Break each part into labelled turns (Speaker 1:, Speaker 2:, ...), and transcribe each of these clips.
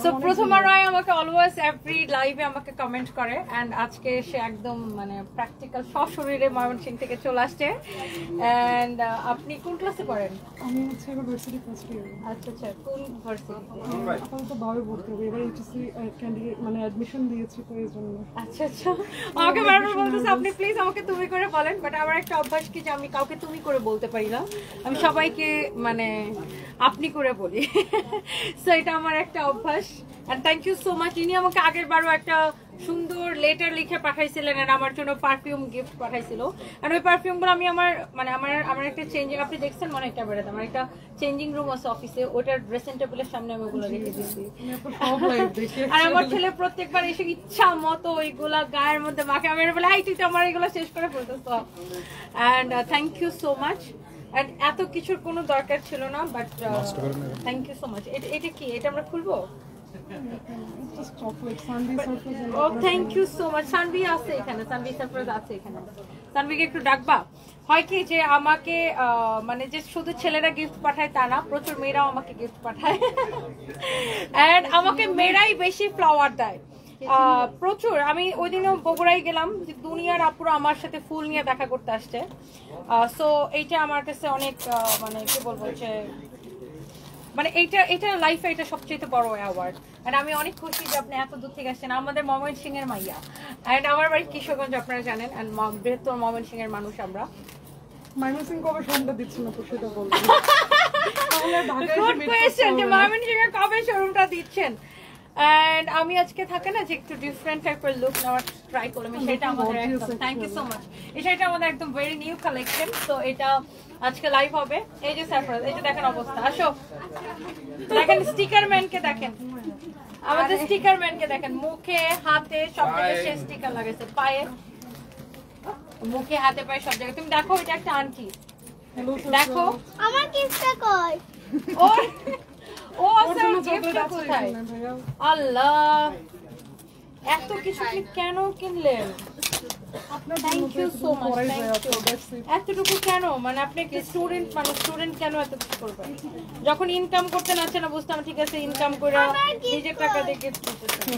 Speaker 1: So প্রথমা রায় আমাকে always every লাইভে আমাকে কমেন্ট করে এন্ড আজকে সে একদম মানে প্র্যাকটিক্যাল সশরীরে ময়মনসিংহ থেকে চলে আসছে এন্ড আপনি কোন ক্লাসে পড়েন?
Speaker 2: আমি হচ্ছে ইউনিভার্সিটি ফার্স্ট ইয়ার।
Speaker 1: আচ্ছা আচ্ছা, কোন ভার্সিটি?
Speaker 2: আপাতত ভাবে ভর্তি হবে, এবার এইচএসসি ক্যান্ডিডেট মানে অ্যাডমিশন দিয়েছি তো এই জন্য।
Speaker 1: আচ্ছা আচ্ছা, আমাকে বারবার বলতেছে আপনি প্লিজ আমাকে তুমি করে বলেন, বাট আমার একটা অভ্যাস কি যে আমি কাউকে তুমি করে বলতে পারি না, আমি সবাইকে মানে আপনি করে বলি। সো এটা আমার একটা অভ্যাস and thank you so much. ইনি আমাকে আগের বারও একটা সুন্দর লেটার লিখে পাঠাইছিলেন আর আমার জন্য পারফিউম গিফট পাঠাইছিল আর ওই পারফিউমগুলো আমি আমার একটা চেঞ্জিং, আপনি দেখছেন মনে একটা বেড়াতে আমার একটা চেঞ্জিং রুম আছে অফিসে, ওটার ড্রেসিং টেবিলের সামনে আমি ওগুলো রেখে দিয়েছি। আর আমার ছেলে প্রত্যেকবার এসে ইচ্ছা মতো ওইগুলা গায়ের মধ্যে মাকে আমি বলে হাই তুই তো আমার এগুলো শেষ করে ফেলতেছ and thank you so much. And এত কিছুর কোনো দরকার ছিল না, but thank you so much. এটা কি, এটা আমরা খুলবো? ও thank you so much. Sanvi আছে এখানে, সানভি সারপ্রাইজ আছে এখানে, সানভিকে একটু ডাকবা। হয় কি যে আমাকে মানে যে শুধু ছেলেরা গিফট পাঠায় তা না, প্রচুর মেয়েরাও আমাকে গিফট পাঠায় এন্ড আমাকে মেয়েরাই বেশি ফ্লাওয়ার দেয় প্রচুর। আমি ওই দিনও বগুড়াই গেলাম, যে দুনিয়ার আপুরা আমার সাথে ফুল নিয়ে দেখা করতে আসছে। সো এইটা আমার কাছে অনেক মানে কি বলবো যে মানে এটা লাইফে এটা সবচেয়ে বড় অ্যাওয়ার্ড এন্ড আমি অনেক খুশি যে আপনি এত দূর থেকে আসছেন। আমাদের ময়মনসিংহ এর মাইয়া এন্ড আমার বাড়ি কিশোরগঞ্জ, আপনারা জানেন, এন্ড বৃহত্তর ময়মনসিংহ এর মানুষ আমরা।
Speaker 2: ময়মনসিংহ কবে শোরুমটা দিচ্ছি না তো সেটা বলবো।
Speaker 1: গুড কোয়েশ্চেন যে ময়মনসিংহ কবে শোরুমটা দিচ্ছেন। এন্ড আমি আজকে থাকে না যে একটু ডিফারেন্ট টাইপের লুক নেওয়ার ট্রাই করলাম, সেটা আমাদের একদম থ্যাংক ইউ সো মাচ। এটা আমাদের একদম ভেরি নিউ কালেকশন, তো এটা আজকে লাইভ হবে। এই যে সারপ্রাইজ, এই যে দেখেন অবস্থা, আসো দেখেন স্টিকার ম্যানকে দেখেন, আমাদের স্টিকার ম্যানকে দেখেন, মুখে হাতে সব জায়গায় সে স্টিকার লাগাইছে, পায়ে মুখে হাতে পায়ে সব জায়গায়। তুমি দেখো এটা একটা আন্টি, দেখো
Speaker 3: আমার গিফটটা কই?
Speaker 1: ও আচ্ছা গিফটটা কোথায়? আল্লাহ এত কিছু আপনি কেন কিনলেন? Thank you so much, thank you. এতটুকু কেন, মানে আপনি কি স্টুডেন্ট, মানে স্টুডেন্ট কেন এত কিছু করবেন? যখন ইনকাম করতে নাচ্ছে না বুঝতাম, ঠিক আছে ইনকাম করে নিজের টাকা দিয়ে গিফট করতেছেন।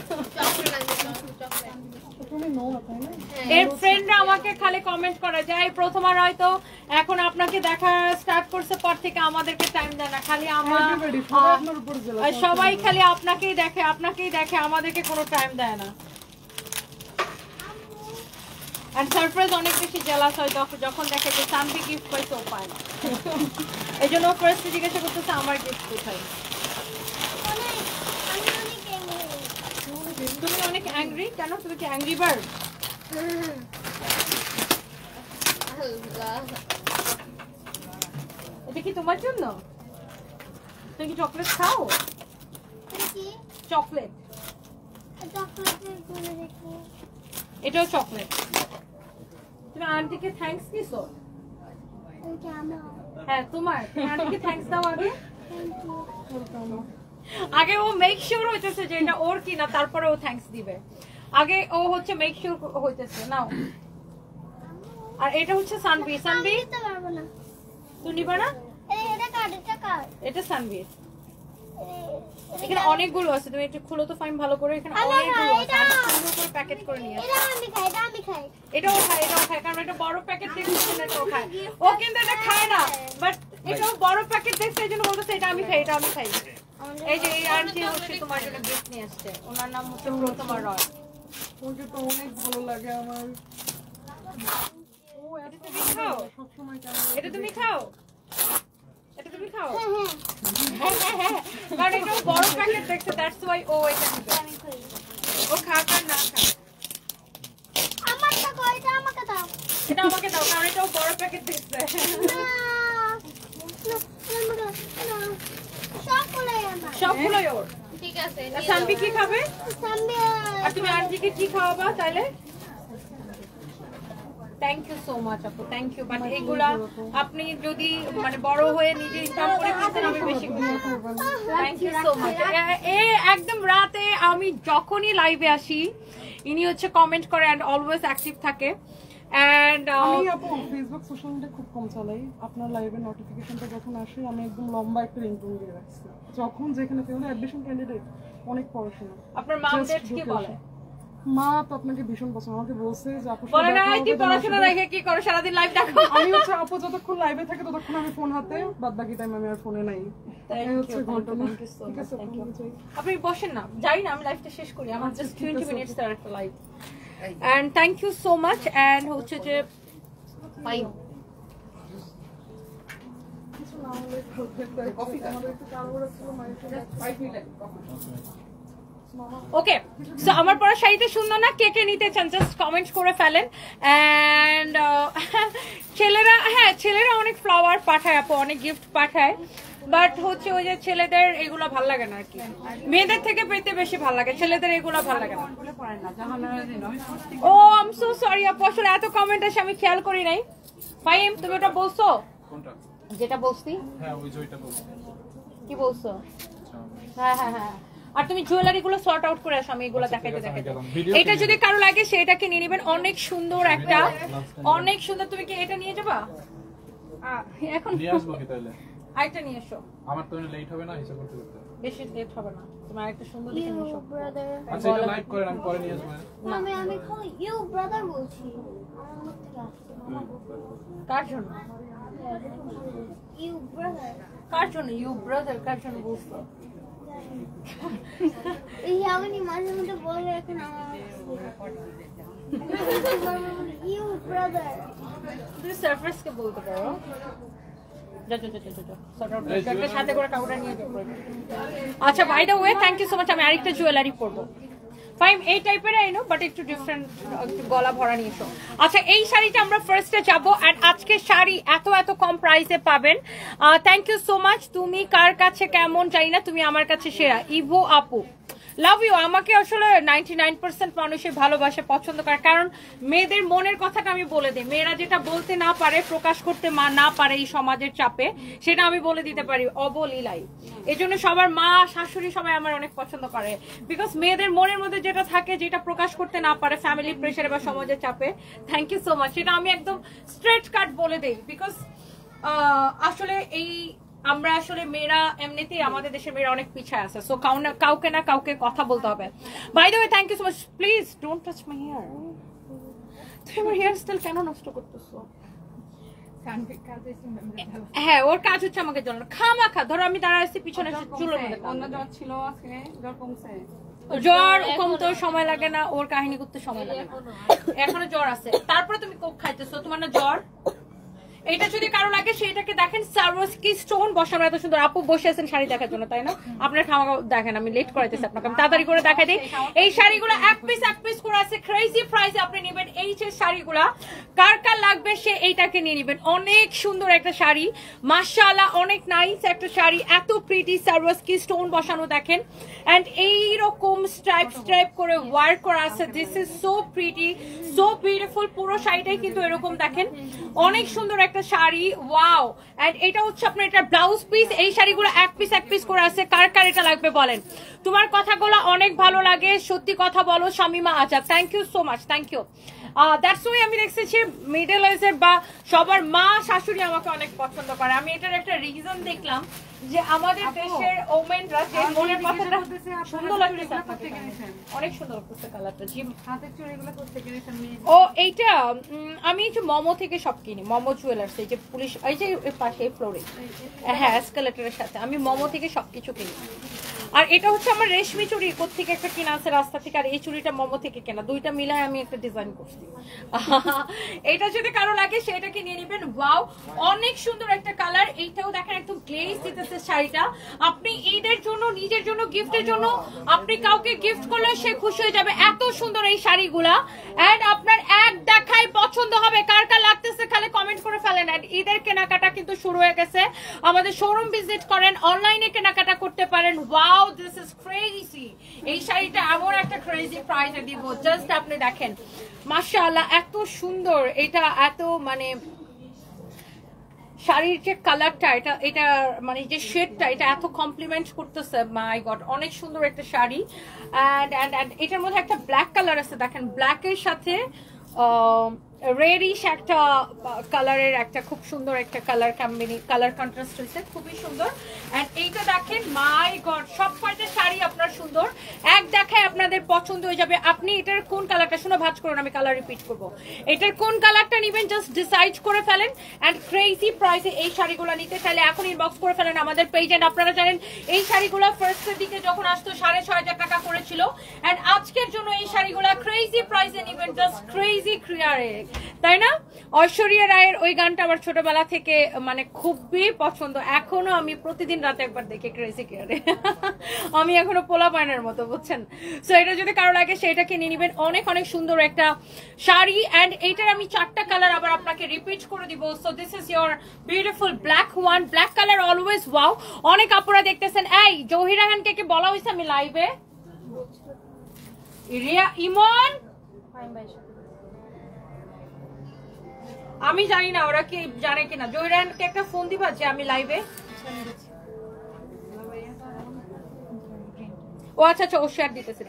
Speaker 1: এর ফ্রেন্ডরা আমাকে খালি কমেন্ট করে যায় প্রথমা হয়তো এখন আপনাকে দেখা স্টার্ট করছে পর থেকে আমাদেরকে টাইম দেয় না, খালি সবাই খালি আপনাকেই দেখে আমাদেরকে কোনো টাইম দেয় না। আর সারপ্রাইজ অনেক বেশি জেলাস হয় যখন দেখে যে সানভি গিফট পাইছে ও পায় না, এই জন্য ফার্স্ট জিজ্ঞাসা করতেছে আমার গিফট কোথায়। তুমি অনেক অ্যাংরি কেন? তুমি কি অ্যাংরি বার্ড? এটা কি তোমার জন্য? তুমি কি চকলেট খাও? চকলেট, এটাও চকলেট। তুমি আন্টিকে থ্যাঙ্কস দিছো? হ্যাঁ তোমার, তুমি আন্টিকে থ্যাঙ্কস দাও আগে। আগে ও মেক শিওর হইতেছে যে এটা ওর কিনা, তারপরে ও থ্যাঙ্কস দিবে। আগে ও হচ্ছে মেক শিওর হইতেছে। নাও, আর এটা হচ্ছে সানভি। সানভি তুমি নিবা না? এটা সানভি, এখানে অনেকগুলো আছে, তুমি একটু খুলো তো ফাইন ভালো করে, এখানে অনেকগুলো আছে, আমি সুন্দর করে প্যাকেট করে নিয়ে আসি। এটাও খায় কারণ এটা বড় প্যাকেট দেখছে, এটাও খায়। ও কিন্তু এটা খায় না, বাট এটাও বড় প্যাকেট দেখছে, এই জন্য বলতেছে এটা আমি খাই, এটা আমি খাই। এই যে এই আন্টি হচ্ছে তোমার জন্য গিফট নিয়ে আসছে, ওনার নাম হচ্ছে প্রথমা রয়।
Speaker 2: ওকে তো অনেক ভালো লাগে আমার। ও এত তুমি খাও সবসময়, এটা তুমি খাও, এটা তুমি খাও। কারণ এটা বড় প্যাকেট দেখছে, দ্যাটস ওয়াই ও এটা নিবে। ও খাক আর না খাক,
Speaker 3: আমারটা কই? এটা আমাকে দাও,
Speaker 1: এটা আমাকে দাও, কারণ এটা বড় প্যাকেট দেখছে। সবগুলোই ওর, ঠিক আছে। সানভি কি খাবে? আর তুমি আন্টিকে কি খাওয়াবা তাহলে? থ্যাংক ইউ সো মাচ আপু, থ্যাংক ইউ। বাট এগুলা আপনি যদি মানে বড় হয়ে নিজে ইনকাম করে কিনতেন আমি বেশি খুশি। Thank you so much. একদম রাতে আমি যখনই লাইভে আসি ইনি হচ্ছে কমেন্ট করে এন্ড অলওয়েজ অ্যাক্টিভ থাকে অ্যান্ড
Speaker 2: আমি আপু ফেসবুক সোশ্যাল মিডিয়া খুব কম চালাই। আপনার লাইভের নোটিফিকেশনটা যখন আসে আমি একদম লম্বা একটা রিংটোন দিয়ে রাখছি, যখন যেখানে পেলে অ্যাডমিশন ক্যান্ডিডেট, অনেক পড়াশোনা।
Speaker 1: আপনার মামদের কি বলে?
Speaker 2: মা তো আপনাকে ভীষণ পছন্দ, আমাকে বলছে যে আপু
Speaker 1: বলে না তুই পড়াশোনা রেখে কি করো সারাদিন লাইভ দেখো।
Speaker 2: আমি হচ্ছে আপু যতক্ষণ লাইভে থাকে ততক্ষণ আমি ফোন হাতে, বাদ বাকি টাইম আমি আর ফোনে নাই। এই হচ্ছে ঘটনা। ঠিক আছে,
Speaker 1: আপনি বসেন না, যাই না, আমি লাইভটা শেষ করি, আমার জাস্ট 20 মিনিটস এর একটা লাইভ। And thank you so much. And হচ্ছে যে বাই। ওকে, সো আমার পরা শাড়িটা সুন্দর না? কে কে নিতে চান জাস্ট কমেন্ট করে ফেলেন। এন্ড ছেলেরা, হ্যাঁ ছেলেরা অনেক ফ্লাওয়ার পাঠায় আপু, অনেক গিফট পাঠায়, বাট হচ্ছে ওই যে ছেলেদের এগুলো ভাল লাগে না আর কি, মেয়েদের থেকে পেতে বেশি ভাল লাগে, ছেলেদের এগুলো ভাল লাগে না। ও আই এম সো সরি আপু, আসলে এত কমেন্ট আসে আমি খেয়াল করি নাই। ফাইম তুমি ওটা বলছো? যেটা বলছি,
Speaker 4: হ্যাঁ ওই জয়টা বলছি।
Speaker 1: কি বলছো? হ্যাঁ হ্যাঁ হ্যাঁ। আর তুমি জুয়েলারি গুলো সর্ট আউট করে আসো, আমি এগুলো দেখাইতে দেখাইতে। এটা যদি কারো লাগে সেটাকে নিয়ে নেবেন, অনেক সুন্দর একটা, অনেক সুন্দর। তুমি কি এটা নিয়ে যাবা? এখন
Speaker 4: নিয়ে আসবো কি তাহলে?
Speaker 1: আরেকটা নিয়ে এসো।
Speaker 4: আমার তো লেট হবে না হিসাব করতে করতে।
Speaker 1: বেশি লেট হবে না, তুমি আরেকটা সুন্দর দেখে নিয়ে এসো।
Speaker 4: আচ্ছা এটা লাইভ করেন, আমি পরে নিয়ে আসবো।
Speaker 3: আমি খালি ইউ ব্রাদার বলছি, আমার মুখ থেকে আসছে
Speaker 1: কার জন্য?
Speaker 3: You brother.
Speaker 1: কার জন্য ইউ ব্রাদার? কার জন্য বলছো?
Speaker 3: এই আমি মাঝে মধ্যে বলে এখন আমার ইউ ব্রাদার।
Speaker 1: তুমি সারপ্রাইজ কে বলতে পারো। সাথে করে কাউটা নিয়ে যাবো। আচ্ছা by the way thank you so much. আমি আরেকটা জুয়েলারি পরবো, ফাইন এই টাইপের আইনো বাট একটু ডিফারেন্ট, একটু গলা ভরা নিয়ে এসো। আচ্ছা এই শাড়িটা আমরা ফার্স্টে যাবো, এন্ড আজকে শাড়ি এত এত কম প্রাইসে পাবেন। Thank you so much. তুমি কার কাছে কেমন জানি না, তুমি আমার কাছে সেরা। ইভো আপু লাভ ইউ। আমাকে আসলে 99% মানুষের ভালোবাসে, পছন্দ করে, কারণ মেয়েদের মনের কথাটা আমি বলে দিই। মেয়েরা যেটা বলতে না পারে, প্রকাশ করতে না পারে এই সমাজের চাপে, সেটা আমি বলে দিতে পারি অবলীলাই। এই জন্য সবার মা শাশুড়ি সবাই আমার অনেক পছন্দ করে, বিকজ মেয়েদের মনের মধ্যে যেটা থাকে, যেটা প্রকাশ করতে না পারে ফ্যামিলি প্রেশারে বা সমাজের চাপে। Thank you so much. সেটা আমি একদম স্ট্রেট কাট বলে দিই, বিকজ আসলে এই আমরা আসলে মেয়েরা এমনিতেই আমাদের দেশের মেয়েরা অনেক পিছায় আছে, সো কাউকে না কাউকে কথা বলতে হবে। By the way thank you so much. Please don't touch my hair. তুমি আমার হেয়ার স্টাইল কেন নষ্ট করতেছো? হ্যাঁ ওর কাজ হচ্ছে আমাকে জ্বালানো, খামাখা। ধরো আমি দাঁড়ায় আছি পিছনে, চুলের মধ্যে
Speaker 2: জ্বর ছিল, আজকে জ্বর কমছে।
Speaker 1: জ্বর কমতে সময় লাগে না, ওর কাহিনী করতে সময় লাগে না। এখনো জ্বর আছে, তারপরে তুমি কোক খাইতেছো, তোমার না জ্বর? এটা যদি কারো লাগে সেটাকে দেখেন, সারোস্কি স্টোন বসানো এত সুন্দর। আপু বসে আছেন শাড়ি দেখার জন্য, তাই না? আপনার খাওয়া দেখেন, আমি লেট করাইতেছি আপনাকে, আমি তাড়াতাড়ি করে দেখাই দিই। এই শাড়িগুলো এক পিস করে আছে, ক্রেজি প্রাইসে আপনি নেবেন এই যে শাড়িগুলা। কার কার লাগবে সে এইটাকে নিয়ে নেবেন। অনেক সুন্দর একটা শাড়ি, মাশাআল্লাহ অনেক নাইস একটা শাড়ি, এত প্রিটি সারোস্কি স্টোন বসানো দেখেন, এন্ড এইরকম স্ট্রাইপ করে ওয়ার্ক করা আছে। This is so pretty, so beautiful. পুরো শাড়িটাই কিন্তু এরকম দেখেন, অনেক সুন্দর একটা শাড়ি। ওয়াও। এন্ড এটা হচ্ছে আপনার এটা ব্লাউজ পিস। এই শাড়িগুলো এক পিস করে আছে। কার কার এটা লাগবে বলেন? তোমার কথাগুলো অনেক ভালো লাগে, সত্যি কথা বলো Shamima Azad. Thank you so much, thank you. That's why আমি দেখছি মিডল এজের বা সবার মা শাশুড়ি আমাকে অনেক পছন্দ করে। আমি এটার একটা রিজন দেখলাম যে আমাদের দেশের ওমেনরা যে মনের কথাটা সুন্দর লাগতেছে, অনেক সুন্দর লাগতেছে কালারটা। জি
Speaker 2: হাতের চুড়িগুলো করতে গেছেন।
Speaker 1: ও এইটা আমি এই যে মোমো থেকে সব কিনি, মোমো জুয়েলার্স, এই যে পুলিশ এই যে পাশে ফ্লোরে, হ্যাঁ এসকালেটরের সাথে আমি মোমো থেকে সবকিছু কিনি। আর এটা হচ্ছে আমার রেশমি চুড়ি, কোত্থেকে একটা কেনা আছে রাস্তা থেকে, আর এই চুড়িটা মোমো থেকে কেনা, দুইটা মিলায় আমি একটা ডিজাইন করছি। এটা যদি কারো লাগে সেটাকে নিয়ে নেবেন। ওয়াও অনেক সুন্দর একটা কালার। এইটাও দেখেন একদম গ্লেজ দিতেছে শাড়িটা। আপনি ঈদের জন্য, নিজের জন্য, গিফটের জন্য, আপনি কাউকে গিফট করলে সে খুশি হয়ে যাবে। এত সুন্দর এই শাড়িগুলা, এন্ড আপনার এক দেখায় পছন্দ হবে। কার কার লাগতেছে খালি কমেন্ট করে ফেলেন। এন্ড ঈদের কেনাকাটা কিন্তু শুরু হয়ে গেছে, আমাদের শোরুম ভিজিট করেন, অনলাইনে কেনাকাটা করতে পারেন। Wow this is crazy. এই শাড়িটা এমন একটা ক্রেজি প্রাইসে দিব, জাস্ট আপনি দেখেন মাশাআল্লাহ এত সুন্দর। এটা এত মানে শাড়ির যে কালারটা, এটা মানে যে শেডটা, এটা এত কমপ্লিমেন্ট করতেছে। মাই গড অনেক সুন্দর একটা শাড়ি। এন্ড এটার মধ্যে একটা ব্ল্যাক কালার আছে দেখেন, ব্ল্যাকের সাথে রেডিশ একটা কালারের একটা খুব সুন্দর একটা কালার কন্ট্রাস্ট হয়েছে, খুবই সুন্দর। এন্ড এইটা দেখেন, মাই গড, সব কয়টা শাড়ি আপনার সুন্দর, এক দেখায় আপনাদের পছন্দ হয়ে যাবে। আপনি এটার কোন কালারটা, শুনে ভাঁজ করুন, আমি কালার রিপিট করবো, এটার কোন কালারটা নেবেন জাস্ট ডিসাইড করে ফেলেন। এন্ড ক্রেজি প্রাইসে এই শাড়িগুলো নিতে চাইলে এখন ইনবক্স করে ফেলেন আমাদের পেজ। এন্ড আপনারা জানেন এই শাড়িগুলো ফার্স্টের দিকে যখন আসতো 6,500 টাকা করেছিল, এন্ড আজকের জন্য এই শাড়িগুলো ক্রেজি প্রাইসে নেবেন, জাস্ট ক্রেজি ক্রিয়ারে, তাই না? ঐশ্বরিয়া রায়ের ওই গানটা আমার ছোটবেলা থেকে মানে খুবই পছন্দ, এখনো আমি প্রতিদিন রাতে একবার দেখি ক্রেজি ক্রিয়ারে। আমি এখনো পোলা পায়নের মতো, বুঝছেন? সো এটা যদি কারো লাগে সেটা কিনে নেবেন, অনেক অনেক সুন্দর একটা শাড়ি। এন্ড এইটার আমি 4টা কালার আবার আপনাকে রিপিট করে দিব। So this is your beautiful black one, black colour always wow. অনেক আপুরা দেখতেছেন, এই জহিরা হানকে কি বলা হয়েছে আমি লাইভে? রিয়া ইমন, আমি জানি না ওরা কি জানে কিনা, জহিরানকে একটা ফোন দিবা যে আমি লাইভে। ও আচ্ছা আচ্ছা, ও শেয়ার দিতেছে,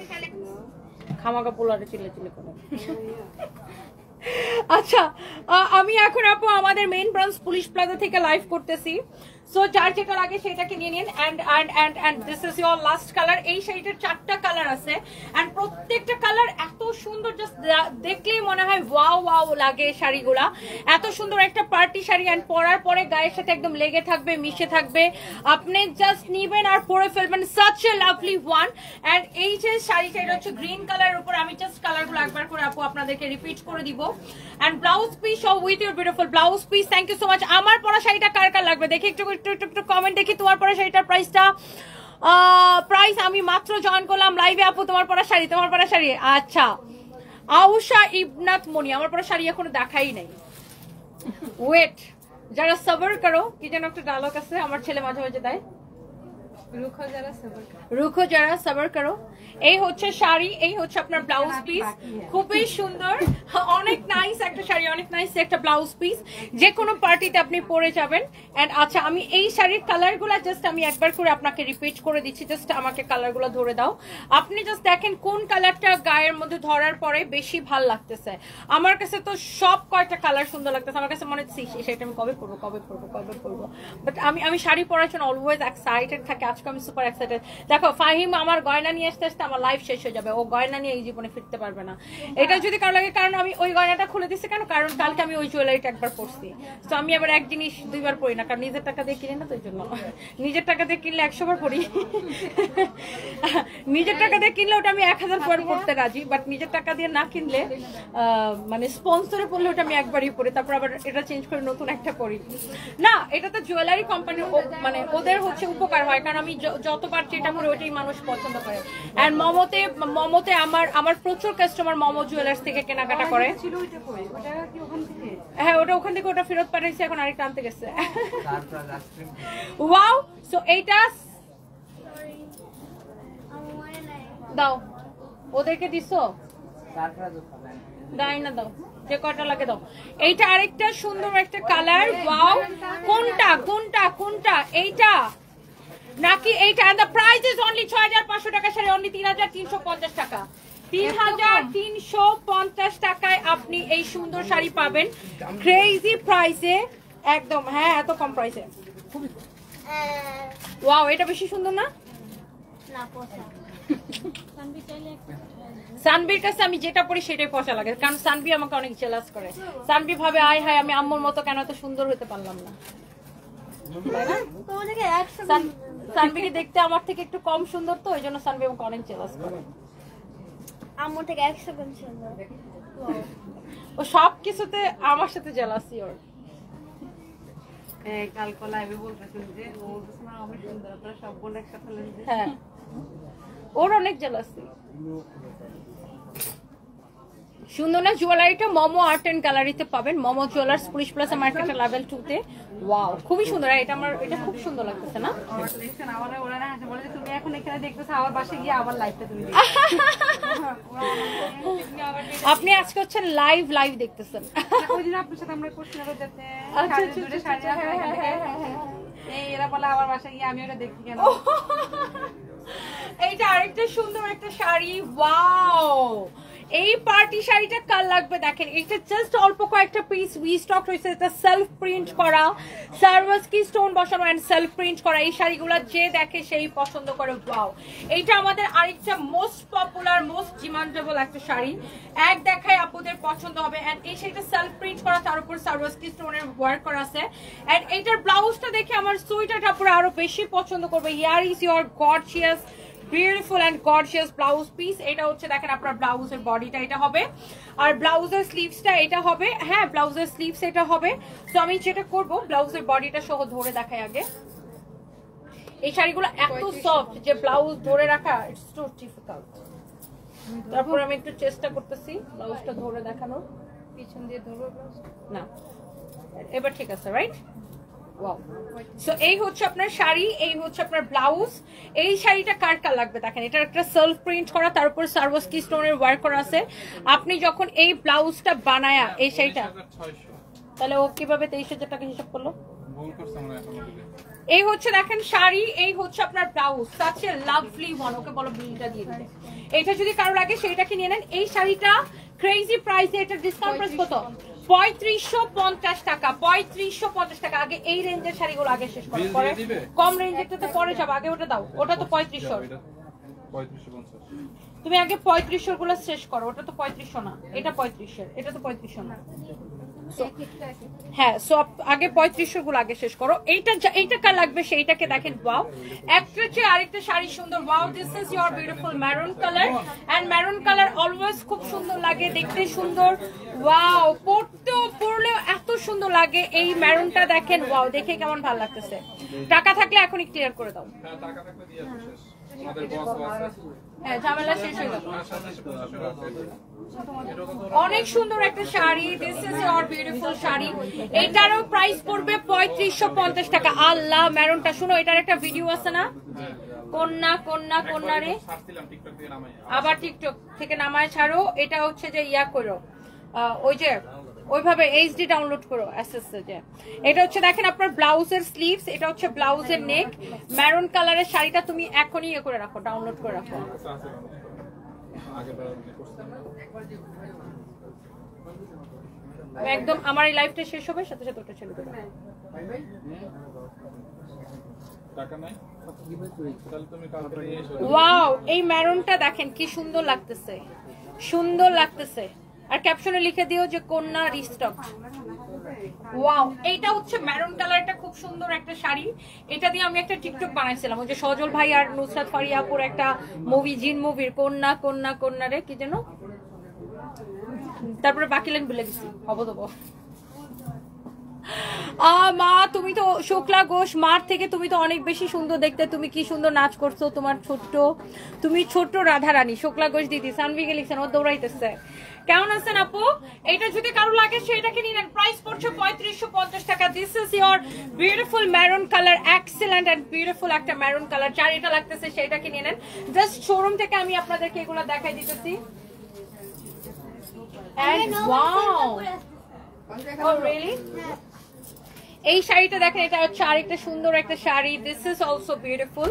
Speaker 1: খামাকা পোলারে চিল্লে চিল্লে করে। আচ্ছা, আমি এখন আপু আমাদের মেইন ব্রাঞ্চ পুলিশ প্লাজা থেকে লাইভ করতেছি। সো যার যেটা লাগে সেটাকে নিয়ে নিন। And this is your last colour. এই শাড়িটার 4টা কালার আছে, এন্ড প্রত্যেকটা কালার এত সুন্দর, জাস্ট দেখলেই মনে হয় ওয়াও ওয়াও লাগে শাড়িগুলা। এত সুন্দর একটা পার্টি শাড়ি, এন্ড পরার পরে গায়ের সাথে একদম লেগে থাকবে, মিশে থাকবে। আপনি জাস্ট নিবেন আর পরে ফেলবেন, such a lovely one. And এই যে শাড়িটা, এটা হচ্ছে গ্রিন কালারের উপর। আমি জাস্ট কালারগুলো একবার করে আপু আপনাদেরকে রিপিট করে দিব। এন্ড ব্লাউজ পিস সহ with your beautiful blouse piece. Thank you so much. আমার পরা শাড়িটা কার কার লাগবে দেখি একটু একটু কমেন্ট দেখি। তোমার পরা শাড়িটার প্রাইস আমি মাত্র জয়েন করলাম লাইভে। আপু তোমার পরা শাড়ি, তোমার পরা শাড়ি। আচ্ছা, আউশা ইবনাত মনি, আমার পরা শাড়ি এখনো দেখাই নাই। ওয়েট, যারা সবর করো, কি যেন একটা ডায়লগ আছে আমার ছেলে মাঝে মাঝে দেয়, রুখো যারা সবর করো। এই হচ্ছে শাড়ি, এই হচ্ছে আপনার ব্লাউজ পিস, খুবই সুন্দর, অনেক নাইস একটা শাড়ি, অনেক নাইস একটা ব্লাউজ পিস, যে কোনো পার্টিতে আপনি পরে যাবেন। এন্ড আচ্ছা, আমি এই শাড়ির কালারগুলো জাস্ট আমি একবার করে আপনাকে রিপিট করে দিচ্ছি, জাস্ট আমাকে কালারগুলো ধরে দাও। আপনি জাস্ট দেখেন কোন কালারটা গায়ের মধ্যে ধরার পরে বেশি ভাল লাগতেছে। আমার কাছে তো সব কয়টা কালার সুন্দর লাগতেছে, আমার কাছে মনে হচ্ছে সেটা আমি কবে পরবো কবে পরবো কবে পরবো। বাট আমি শাড়ি পরার জন্য অলওয়েজ এক্সাইটেড থাকি, আজকে আমি সুপার এক্সাইটেড। দেখো ফাহিম আমার গয়না নিয়ে আসতে আসতে আমার লাইফ শেষ হয়ে যাবে, ও গয়না নিয়ে এই জীবনে ফিরতে পারবে না। এটা যদি কারো লাগে, কারণ আমি ওই গয়নাটা খুলে দিচ্ছি কেন, কারণ কালকে আমি ওই জুয়েলারিটা একবার পরছি। তো আমি আবার এক জিনিস দুইবার পরি না, কারণ নিজের টাকা দিয়ে কিনি না, তো এই জন্য। নিজের টাকা দিয়ে কিনলে 100 বার পরি, নিজের টাকা দিয়ে কিনলে ওটা আমি 1000 বার পড়তে রাজি, বাট নিজের টাকা দিয়ে না কিনলে মানে স্পন্সরে পড়লে ওটা আমি একবারই পরি, তারপর আবার এটা চেঞ্জ করে নতুন একটা পরি না। এটা তো জুয়েলারি কোম্পানি, মানে ওদের হচ্ছে উপকার হয়, কারণ আমি যতবার যেটা করি ওইটাই মানুষ পছন্দ করে। আর মমতে আমার প্রচুর কাস্টমার মমো জুয়েলার্স থেকে কেনাকাটা করে। হ্যাঁ, ওখান থেকে ওটা ফেরত পাঠাইছে, এখন আরেকটা আনতে গেছে। ওয়াও, সো এইটা দাও, ওদেরকে দিছো, দাই না, দাও যে কয়টা লাগে দাও। এইটা আরেকটা সুন্দর একটা কালার। ওয়াও, কোনটা কোনটা কোনটা, এইটা নাকি এইটা? And the price is only 6500 টাকা শাড়ি, অনলি 3350 টাকা। 3350 টাকায় আপনি এই সুন্দর শাড়ি পাবেন, ক্রেজি প্রাইসে একদম। হ্যাঁ, এত কম প্রাইসে। ওয়াও, এটা বেশি সুন্দর না? সানবির কাছে আমি যেটা পরি সেটাই পয়সা লাগে, কারণ সানবি আমাকে অনেক জেলাস করে। সানবি ভাবে আয় হায় আমি আম্মুর মতো কেন এত সুন্দর হতে পারলাম না। সানবিকে দেখতে আমার থেকে একটু কম সুন্দর, তো ওই জন্য সানবি আমাকে অনেক জেলাস করে।
Speaker 3: আম্মুর থেকে 100 গুণ সুন্দর।
Speaker 1: ও সব কিছুতে আমার সাথে জেলাসি ওর।
Speaker 2: কালকে লাইভে বলতেছেন যে ও আমি সুন্দর, আপনারা সব বোন একসাথে হলেন।
Speaker 1: হ্যাঁ, ওর অনেক জেলাসি। সুন্দর না? জুয়েলারিটা মমো আর্ট এন্ড গ্যালারিতে পাবেন, মমো জুয়েলার্স পুলিশ প্লাজা মার্কেটে লেভেল 2 তে। ওয়াও, খুবই সুন্দর। এটা আমার এটা খুব সুন্দর লাগতেছে না?
Speaker 2: ওরা না বলে যে তুমি এখন এখানে দেখতেছো, আবার বাসে গিয়ে আবার লাইভটা তুমি
Speaker 1: আপনি আজকে হচ্ছেন লাইভ দেখতেছেন।
Speaker 2: ওই দিন আপনার সাথে আমরা করছি না যাতে দূরে শাড়ি এরা বলে আবার বাসে গিয়ে আমি ওটা দেখি কেন।
Speaker 1: এইটা আরেকটা সুন্দর একটা শাড়ি। ওয়াও, এই পার্টি শাড়িটা কার লাগবে দেখেন, এটা জাস্ট অল্প কয়েকটা পিস রিস্টক হয়েছে। এটা সেলফ প্রিন্ট করা, সার্ভাসকি স্টোন বসানো এন্ড সেলফ প্রিন্ট করা। এই শাড়িগুলো যে দেখে সেই পছন্দ করে। ওয়াও, এইটা আমাদের আরেকটা মোস্ট পপুলার মোস্ট ডিমান্ডেবল একটা শাড়ি। এক দেখায় আপুদের পছন্দ হবে। এন্ড এই শাড়িটা সেলফ প্রিন্ট করা, তার উপর সার্ভাসকি স্টোনের ওয়ার্ক করা আছে। এন্ড এইটার ব্লাউজটা দেখে আমার সুইটারটা পুরো আরো বেশি পছন্দ করবে। Here is your gorgeous beautiful and gorgeous blouse piece. এটা হচ্ছে দেখেন আপনার ব্লাউজের বডিটা এটা হবে, আর ব্লাউজের স্লিভসটা এটা হবে। হ্যাঁ, ব্লাউজের স্লিভস এটা হবে। তো আমি যেটা করব, ব্লাউজের বডিটা সহ ধরে দেখাই আগে। এই শাড়িগুলো এত সফট যে ব্লাউজ ধরে রাখা ইটস টু ডিফিকাল্ট। তারপর আমি একটু চেষ্টা করতেছি ব্লাউজটা ধরে দেখানোর।
Speaker 5: পিছন দিয়ে ধরবো ব্লাউজ
Speaker 1: না, এবার ঠিক আছে, রাইট? ওয়াও, সো এই হচ্ছে আপনার শাড়ি, এই হচ্ছে আপনার ব্লাউজ। এই শাড়িটা কার কার লাগবে দেখেন, এটা একটা সেলফ প্রিন্ট করা, তার উপর সার্ভাসকি স্টোনের ওয়ার্ক করা আছে। আপনি যখন এই ব্লাউজটা বানায়া এই শাড়িটা,
Speaker 4: 23,600
Speaker 1: তাহলে ও কিভাবে 23,000 টাকা হিসাব করলো?
Speaker 4: ভুল করছে মনে হয় এখন।
Speaker 1: এই হচ্ছে দেখেন শাড়ি, এই হচ্ছে আপনার blouse. Such a lovely one. Okay বলো বিলটা দিয়ে দিতে। এটা যদি কারো লাগে সেইটাকে নিয়ে নেন। এই শাড়িটা ক্রেজি প্রাইসে, এটা ডিসকাউন্ট প্রাইস কত? 3550 টাকা। 3550 টাকা। আগে এই রেঞ্জের শাড়িগুলো আগে শেষ করো, পরে কম রেঞ্জেরটা তো পরে যাবে। আগে ওটা দাও, ওটা তো 3500।
Speaker 4: 3550।
Speaker 1: তুমি আগে 3500 গুলো শেষ করো। ওটা তো 3500 না, এটা 3500, এটা তো 3500 না। হ্যাঁ, সো আগে 3500 গুলো আগে শেষ করো। এইটা কার লাগবে সেইটাকে দেখেন। ওয়াও, একটা চেয়ে আরেকটা শাড়ি সুন্দর। Wow, this is your beautiful maroon colour. And maroon colour always খুব সুন্দর লাগে, দেখতে সুন্দর। ওয়াও, পরলেও এত সুন্দর লাগে। এই মেরুনটা দেখেন, ওয়াও, দেখে কেমন ভালো লাগতেছে। টাকা থাকলে এখনই ক্লিয়ার করে দাও।
Speaker 4: হ্যাঁ, টাকা থাকলে দিয়ে শেষ। আমাদের বস আছে।
Speaker 1: হ্যাঁ, ঝামেলা শেষ হয়ে গেল।
Speaker 4: আর সাথে 2500 আছে।
Speaker 1: অনেক সুন্দর একটা শাড়ি। This is your beautiful sari. এটারও প্রাইস পড়বে 3550 টাকা। আল্লাহ, মেরুনটা শুনো, এটার একটা ভিডিও আছে না, কন্যা কন্যা কন্যা রে,
Speaker 4: ছাড়ছিলাম টিকটক থেকে নামাই।
Speaker 1: আবার টিকটক থেকে নামায় ছাড়ো। এটা হচ্ছে যে ইয়া করো, ওই যে ওইভাবে এইচডি ডাউনলোড করো এসএসএ যে। এটা হচ্ছে দেখেন আপনার ব্লাউজের স্লিভস, এটা হচ্ছে ব্লাউজের নেক। মেরুন কালারের শাড়িটা তুমি এখনই ইয়ে করে রাখো, ডাউনলোড করে রাখো। একদম আমার এই লাইফটা শেষ হবে, সাথে সাথে ওটা ছেড়ে দেবো।
Speaker 4: টাকা নাই, তাহলে তুমি কালকে নিয়ে এসো।
Speaker 1: ওয়াও, এই মেরুনটা দেখেন কি সুন্দর লাগতেছে, সুন্দর লাগতেছে। আর ক্যাপশনে লিখে দিও যে কন্যা রিস্টক। ওয়াও, এইটা হচ্ছে মেরুন কালারটা, খুব সুন্দর একটা শাড়ি। এটা দিয়ে আমি একটা টিকটক বানাইছিলাম, ওই যে সজল ভাই আর নুসরাত ফারিয়াপুর একটা মুভি, জিন মুভির কন্যা কন্যা কন্যা রে, কি যেন, তারপরে বাকি লাইন ভুলে গেছি, হবো দেবো। মা, তুমি তো শুক্লা ঘোষ, মার থেকে তুমি তো অনেক বেশি সুন্দর দেখতে। তুমি কি সুন্দর নাচ করছো, তোমার তুমি ছোট্ট রাধারানী। শুক্লা ঘোষ দিদি সানভিকে লিখছেন, ও দৌড়াইতেছে। কেমন আছেন আপু? এটা যদি কারো লাগে সেটাকে নিয়ে নেন। প্রাইস পড়ছে 3550 টাকা। This is your beautiful maroon colour, excellent and beautiful একটা মেরুন কালার। যার এটা লাগতেছে সেটাকে নিয়ে নেন। জাস্ট শোরুম থেকে আমি আপনাদেরকে এগুলো দেখাই দিতেছি। And wow, oh really? এই শাড়িটা দেখেন, এটা হচ্ছে আরেকটা সুন্দর একটা শাড়ি। This is also beautiful.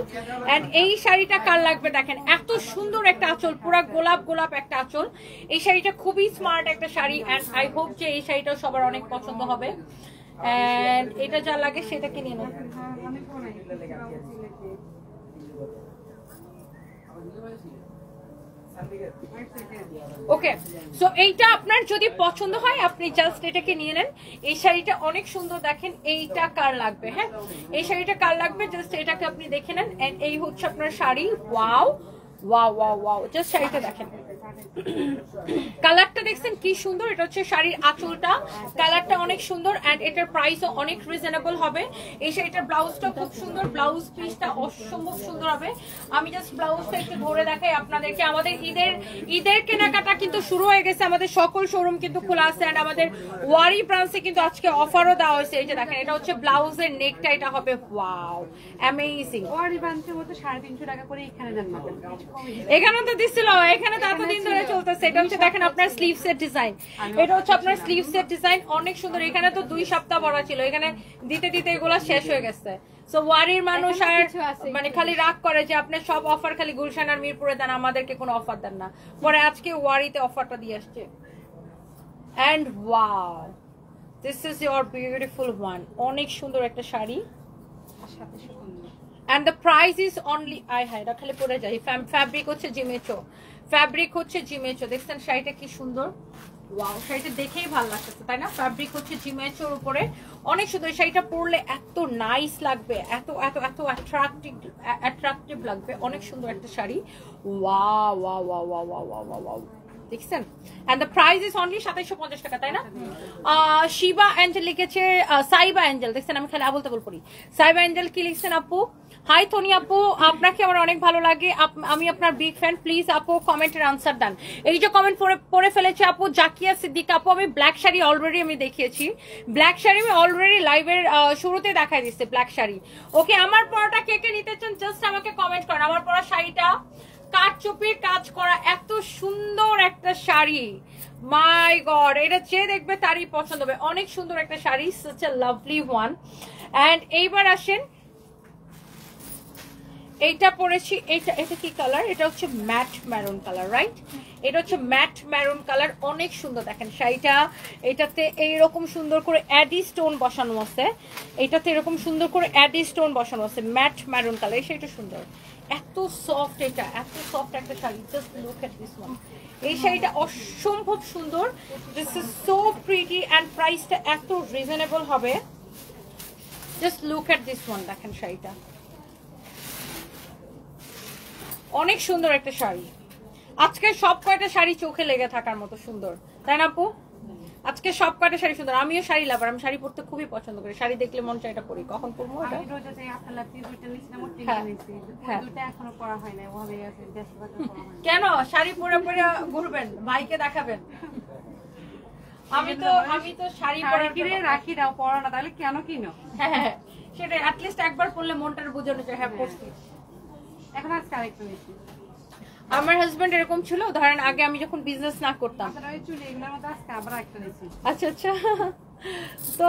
Speaker 1: And এই শাড়িটা কার লাগবে দেখেন, এত সুন্দর একটা আঁচল, পুরো গোলাপ গোলাপ একটা আঁচল। এই শাড়িটা খুবই স্মার্ট একটা শাড়ি। এন্ড আই হোপ যে এই শাড়িটা সবার অনেক পছন্দ হবে। এন্ড এটা যা লাগে সেটাকে নিয়ে নেন। ওকে, সো এইটা আপনার যদি পছন্দ হয় আপনি জাস্ট এটাকে নিয়ে নেন। এই শাড়িটা অনেক সুন্দর, দেখেন। এইটা কার লাগবে, হ্যাঁ, এই শাড়িটা কার লাগবে জাস্ট এটাকে আপনি দেখে নেন। এন্ড এই হচ্ছে আপনার sari. Wow wow wow wow, just শাড়িটা দেখেন, কালারটা দেখছেন কি সুন্দর। এটা হচ্ছে শাড়ির আঁচলটা, কালারটা অনেক সুন্দর। এন্ড এটার প্রাইসও অনেক রিজনেবল হবে। এই শাড়িটার ব্লাউজটা খুব সুন্দর, ব্লাউজ পিসটা অসম্ভব সুন্দর হবে। আমি জাস্ট ব্লাউজটা একটু ধরে দেখাই আপনাদেরকে। আমাদের ঈদের কেনাকাটা কিন্তু শুরু হয়ে গেছে, আমাদের সকল শোরুম কিন্তু খোলা আছে। এন্ড আমাদের ওয়ারি ব্রাঞ্চে কিন্তু আজকে অফারও দেওয়া হয়েছে। এই যে দেখেন, এটা হচ্ছে ব্লাউজের নেকটা, এটা হবে ওয়াও অ্যামেজিং।
Speaker 5: ওয়ারি ব্রাঞ্চের মধ্যে 350 টাকা করে এখানে দেন না,
Speaker 1: এখানে তো দিছিল, এখানে তো এতদিন ধরে চলতেছে। এটা হচ্ছে দেখেন আপনার স্লিভসের ডিজাইন, এটা হচ্ছে আপনার স্লিভসের ডিজাইন, অনেক সুন্দর। এখানে তো 2 সপ্তাহ বড় ছিল, এখানে দিতে দিতে এগুলো শেষ হয়ে গেছে। সো ওয়ারির মানুষ
Speaker 5: এখনো
Speaker 1: আর
Speaker 5: কিছু আছে
Speaker 1: মানে
Speaker 5: একটু
Speaker 1: খালি রাগ করে যে আপনি সব অফার খালি গুলশান আর মিরপুরে দেন, আমাদেরকে কোনো অফার দেন না। পরে আজকে ওয়ারিতে অফারটা দিয়ে আসছে। And wow, this is your beautiful one. অনেক সুন্দর একটা শাড়ি।
Speaker 5: আর 750
Speaker 1: And the price is only এটা খালি পরে যাই। ফ্যাব্রিক হচ্ছে জিমেচো, ফ্যাব্রিক হচ্ছে জিমেচো। দেখছেন শাড়িটা কি সুন্দর, ওয়াও, শাড়িটা দেখেই ভালো লাগতেছে তাই না? ফ্যাব্রিক হচ্ছে জিমেচোর উপরে, অনেক সুন্দর। শাড়িটা পরলে এত নাইস লাগবে, এত এত এত অ্যাট্রাকটিভ লাগবে। অনেক সুন্দর একটা sari. Wow wow wow wow wow wow wow, দেখছেন? And the price is only 2750 taka, তাই না? শিবা অ্যাঞ্জেল লিখেছে, সাইবা অ্যাঞ্জেল, দেখছেন আমি খালি আবল তাবল পড়ি। সাইবা অ্যাঞ্জেল কি লিখছেন আপু? হাই তনি আপু, আপনাকে আমার অনেক ভালো লাগে, আমি আপনার বিগ ফ্যান। প্লিজ আপু কমেন্টের আনসার দেন। এই যে কমেন্ট পড়ে ফেলেছে আপু জাকিয়া সিদ্দিক আপু। আমি ব্ল্যাক শাড়ি অলরেডি আমি দেখিয়েছি, ব্ল্যাক শাড়ি আমি অলরেডি লাইভের শুরুতে দেখাই দিচ্ছি ব্ল্যাক শাড়ি। ওকে, আমার পরাটা কে কে নিতে চান জাস্ট আমাকে কমেন্ট করেন। আমার পরা শাড়িটা কাঠচুপির কাজ করা, এত সুন্দর একটা শাড়ি, মাই গড, এটা যে দেখবে তারই পছন্দ হবে। অনেক সুন্দর একটা শাড়ি, such a lovely one. And এইবার আসেন, এইটা পরেছি, এটা কি কালার? এটা হচ্ছে ম্যাট ম্যারুন কালার, রাইট? এটা হচ্ছে ম্যাট ম্যারুন কালার, অনেক সুন্দর। দেখেন শাড়িটা, এটাতে এইরকম সুন্দর করে অ্যাডি স্টোন বসানো আছে, এটাতে এরকম সুন্দর করে অ্যাডি স্টোন বসানো আছে, ম্যাট ম্যারুন কালার। এই শাড়িটা সুন্দর, এত সফট, এটা এত সফট একটা sari. Just look at this one. এই শাড়িটা অসম্ভব সুন্দর, this is so pretty and প্রাইসটা এত রিজনেবল হবে। Just look at this one, দেখেন শাড়িটা অনেক সুন্দর একটা শাড়ি। আজকে সব কয়টা শাড়ি চোখে লেগে থাকার মতো সুন্দর, তাই না আপু? আজকে সব কয়টা শাড়ি সুন্দর। আমিও শাড়ি লাভার, আমি শাড়ি পরতে খুবই পছন্দ করি। শাড়ি দেখলে মন চাই এটা পরি। কখন পরবো এটা?
Speaker 5: আমি রোজা যাই আপনার লাতি দুইটা নিছিলাম, ওটা
Speaker 1: হ্যাঁ,
Speaker 5: নিছি,
Speaker 1: হ্যাঁ।
Speaker 5: দুইটা এখনো পরা হয় না, ওভাবেই আছে, ব্যস্ততা করা হয় না।
Speaker 1: কেন শাড়ি পরে পরে ঘুরবেন, ভাইকে দেখাবেন? আমি তো শাড়ি পরে
Speaker 5: কিনে রাখি দাও, পরা না, তাহলে কেন কিনো?
Speaker 1: হ্যাঁ, সেটা অ্যাটলিস্ট একবার পরলে মনটার বোঝানো যায় হ্যাঁ পরছি।
Speaker 5: এখন আজকে আরেকটা নিচ্ছি।
Speaker 1: আমার হাজবেন্ড এরকম ছিল, ধরেন আগে আমি যখন বিজনেস না করতাম,
Speaker 5: আপনারা ওই চুলে এগুলোর মতো আজকে আবার একটা নিচ্ছি।
Speaker 1: আচ্ছা আচ্ছা, তো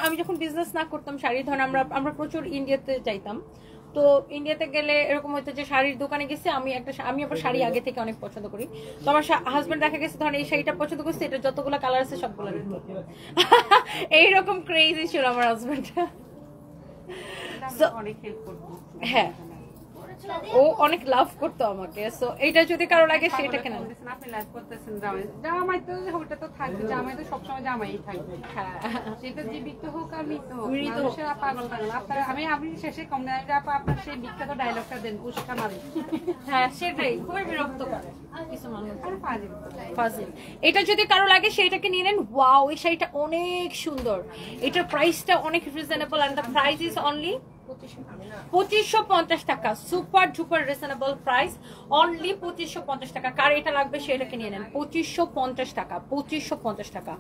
Speaker 1: আমি যখন বিজনেস না করতাম শাড়ি, ধরেন আমরা প্রচুর ইন্ডিয়াতে যাইতাম। তো ইন্ডিয়াতে গেলে এরকম হতো যে শাড়ির দোকানে গেছে, আমি আবার শাড়ি আগে থেকে অনেক পছন্দ করি। তো আমার হাজবেন্ড দেখা গেছে ধরেন এই শাড়িটা পছন্দ করছে, এটা যতগুলো কালার আছে সবগুলো নিত। এইরকম ক্রেজি ছিল আমার হাজবেন্ড।
Speaker 5: অনেক হেল্প করবো।
Speaker 1: হ্যাঁ, ও অনেক লাভ করতো আমাকে। সো এইটা যদি কারো লাগে সেটা কেন?
Speaker 5: আপনি লাইভ করতেছেন জামাই তো, ওটা তো থাকবে, জামাই তো সবসময় জামাই থাকবে।
Speaker 1: হ্যাঁ,
Speaker 5: সেটা জীবিত হোক আর মৃত হোক,
Speaker 1: মৃত হোক।
Speaker 5: মানুষের পাগল পাগল। আমি শেষে কম না, আপনার সেই বিখ্যাত ডায়লগটা দেন, উস্কা মারি।
Speaker 1: হ্যাঁ সেটাই, খুবই বিরক্ত করে কিছু মানুষ।
Speaker 5: আর ফাজিল।
Speaker 1: ফাজিল। এটা যদি কারো লাগে সেইটাকে নিয়ে নেন। ওয়াও, এই শাড়িটা অনেক সুন্দর, এটার প্রাইসটা অনেক reasonable and the price is only 2550 টাকা। Super duper reasonable price, only 2550 টাকা। কার এটা লাগবে সেটাকে নিয়ে নেন। 2550 টাকা, 2550 টাকা,